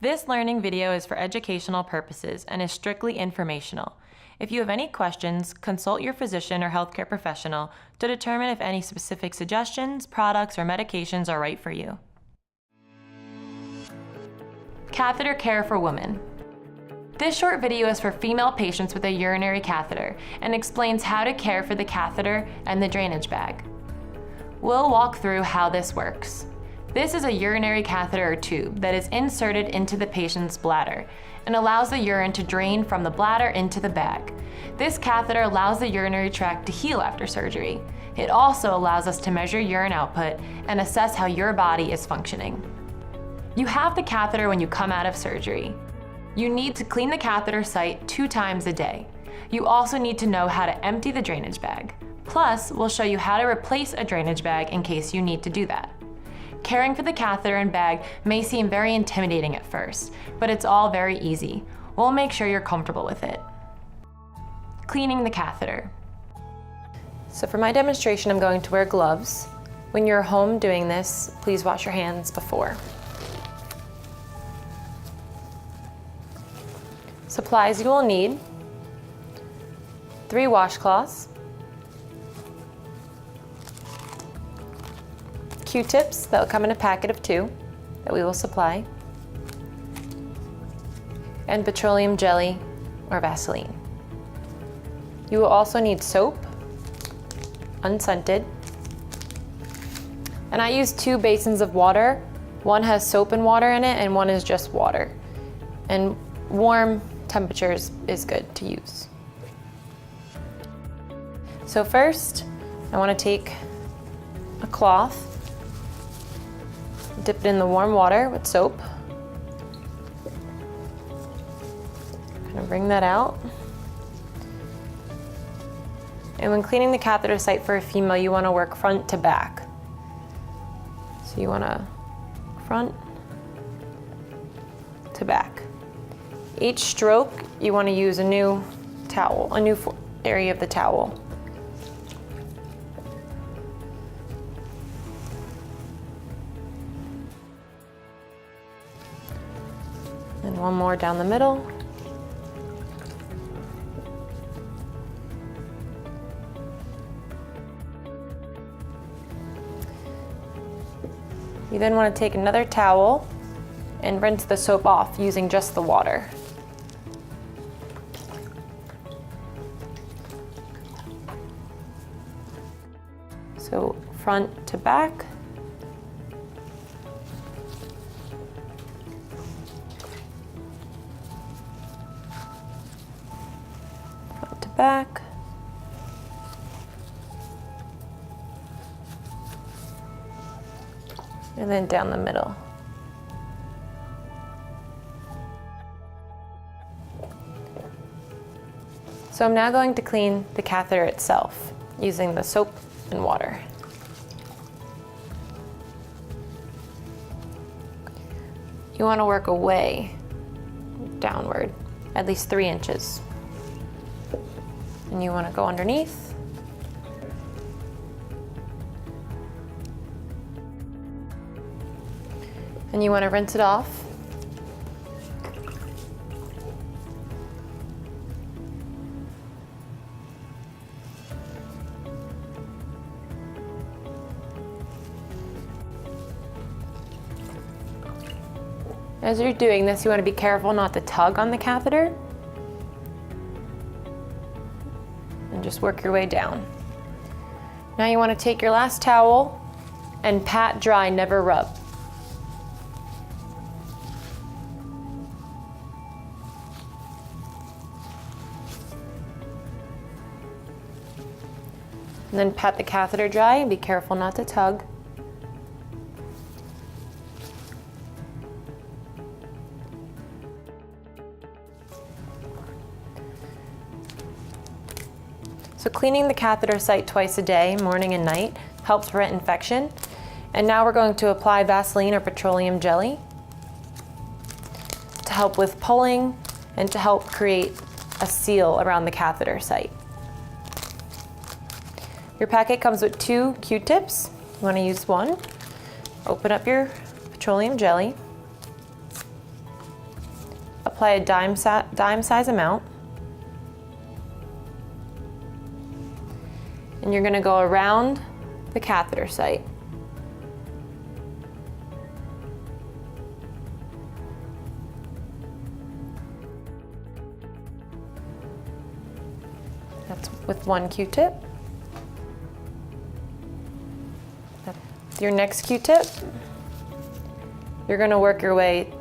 This learning video is for educational purposes and is strictly informational. If you have any questions, consult your physician or healthcare professional to determine if any specific suggestions, products, or medications are right for you. Catheter care for women. This short video is for female patients with a urinary catheter and explains how to care for the catheter and the drainage bag. We'll walk through how this works. This is a urinary catheter or tube that is inserted into the patient's bladder and allows the urine to drain from the bladder into the bag. This catheter allows the urinary tract to heal after surgery. It also allows us to measure urine output and assess how your body is functioning. You have the catheter when you come out of surgery. You need to clean the catheter site 2 times a day. You also need to know how to empty the drainage bag. Plus, we'll show you how to replace a drainage bag in case you need to do that. Caring for the catheter and bag may seem very intimidating at first, but it's all very easy. We'll make sure you're comfortable with it. Cleaning the catheter. So for my demonstration, I'm going to wear gloves. When you're home doing this, please wash your hands before. Supplies you will need: 3 washcloths, Q-tips that will come in a packet of 2 that we will supply, and petroleum jelly or Vaseline. You will also need soap, unscented, and I use 2 basins of water. One has soap and water in it and one is just water, and warm temperatures is good to use. So first, I want to take a cloth, dip it in the warm water with soap, kind of bring that out. And when cleaning the catheter site for a female, you want to work front to back. So you want to front to back. Each stroke, you want to use a new towel, a new area of the towel. And one more down the middle. You then want to take another towel and rinse the soap off using just the water. So front to back. Front to back. And then down the middle. So I'm now going to clean the catheter itself using the soap and water. You want to work away, downward, at least 3 inches. And you want to go underneath. And you want to rinse it off. As you're doing this, you want to be careful not to tug on the catheter. And just work your way down. Now you want to take your last towel and pat dry, never rub. And then pat the catheter dry and be careful not to tug. So cleaning the catheter site twice a day, morning and night, helps prevent infection. And now we're going to apply Vaseline or petroleum jelly to help with pulling and to help create a seal around the catheter site. Your packet comes with 2 Q-tips. You want to use one. Open up your petroleum jelly. apply a dime size amount. And you're gonna go around the catheter site. That's with one Q-tip. Your next Q-tip, you're gonna work your way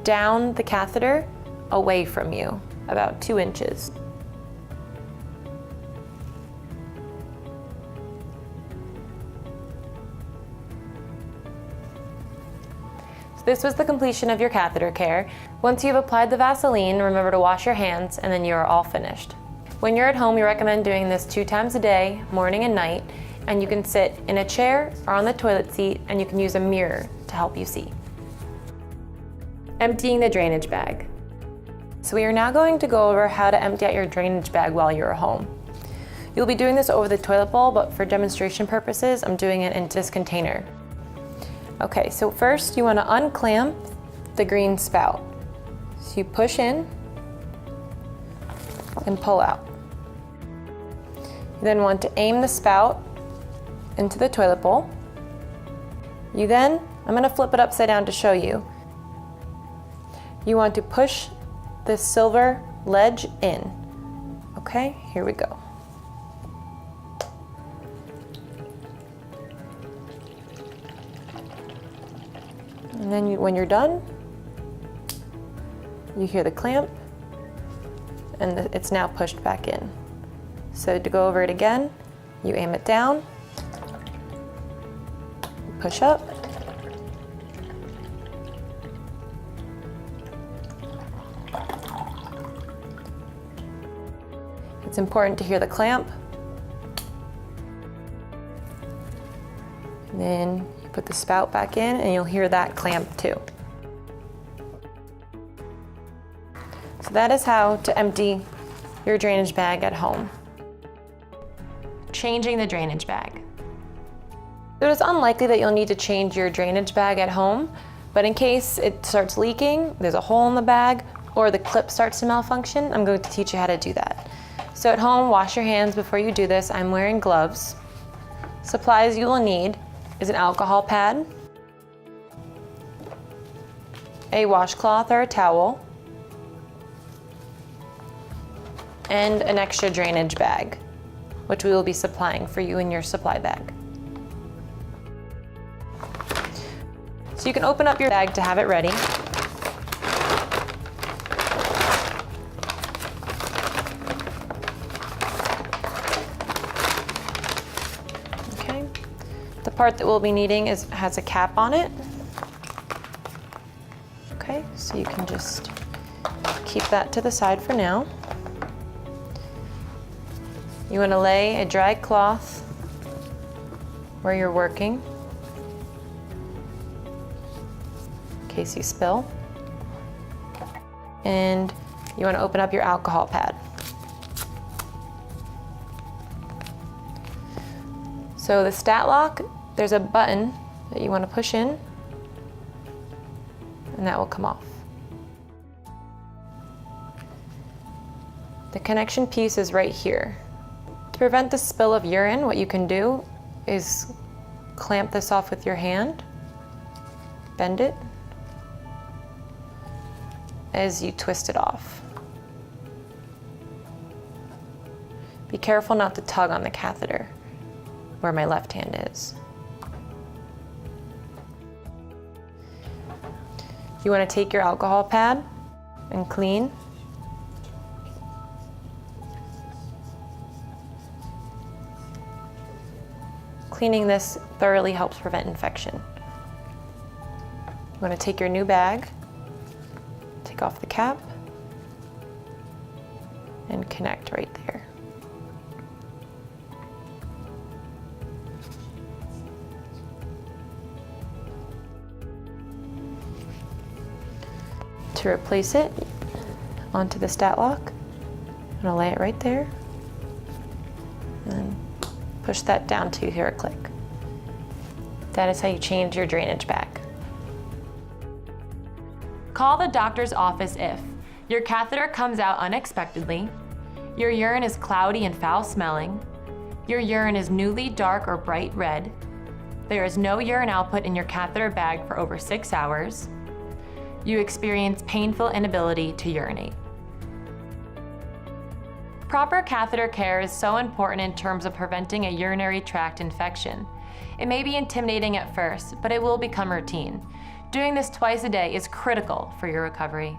down the catheter away from you, about 2 inches. So this was the completion of your catheter care. Once you've applied the Vaseline, remember to wash your hands and then you are all finished. When you're at home, we recommend doing this 2 times a day, morning and night, and you can sit in a chair or on the toilet seat and you can use a mirror to help you see. Emptying the drainage bag. So we are now going to go over how to empty out your drainage bag while you're home. You'll be doing this over the toilet bowl, but for demonstration purposes, I'm doing it in this container. Okay, so first you want to unclamp the green spout. So you push in and pull out. You then want to aim the spout into the toilet bowl. I'm going to flip it upside down to show you. You want to push this silver ledge in. Okay, here we go. And then when you're done, you hear the clamp and it's now pushed back in. So to go over it again, you aim it down, push up, it's important to hear the clamp, and then you put the spout back in and you'll hear that clamp too. So that is how to empty your drainage bag at home. Changing the drainage bag. It is unlikely that you'll need to change your drainage bag at home, but in case it starts leaking, there's a hole in the bag, or the clip starts to malfunction, I'm going to teach you how to do that. So at home, wash your hands before you do this. I'm wearing gloves. Supplies you will need is an alcohol pad, a washcloth or a towel, and an extra drainage bag, which we will be supplying for you in your supply bag. So you can open up your bag to have it ready. Okay. The part that we'll be needing has a cap on it. Okay, so you can just keep that to the side for now. You want to lay a dry cloth where you're working, in case you spill. And you want to open up your alcohol pad. So the stat lock, there's a button that you want to push in, and that will come off. The connection piece is right here. To prevent the spill of urine, what you can do is clamp this off with your hand, bend it as you twist it off. Be careful not to tug on the catheter where my left hand is. You want to take your alcohol pad and clean. Cleaning this thoroughly helps prevent infection. You want to take your new bag, take off the cap, and connect right there. To replace it onto the stat lock, I'm going to lay it right there and push that down till you hear a click. That is how you change your drainage bag. Call the doctor's office if Your catheter comes out unexpectedly. Your urine is cloudy and foul-smelling. Your urine is newly dark or bright red. There is no urine output in your catheter bag for over 6 hours. You experience painful inability to urinate. Proper catheter care is so important in terms of preventing a urinary tract infection. It may be intimidating at first, but it will become routine. Doing this twice a day is critical for your recovery.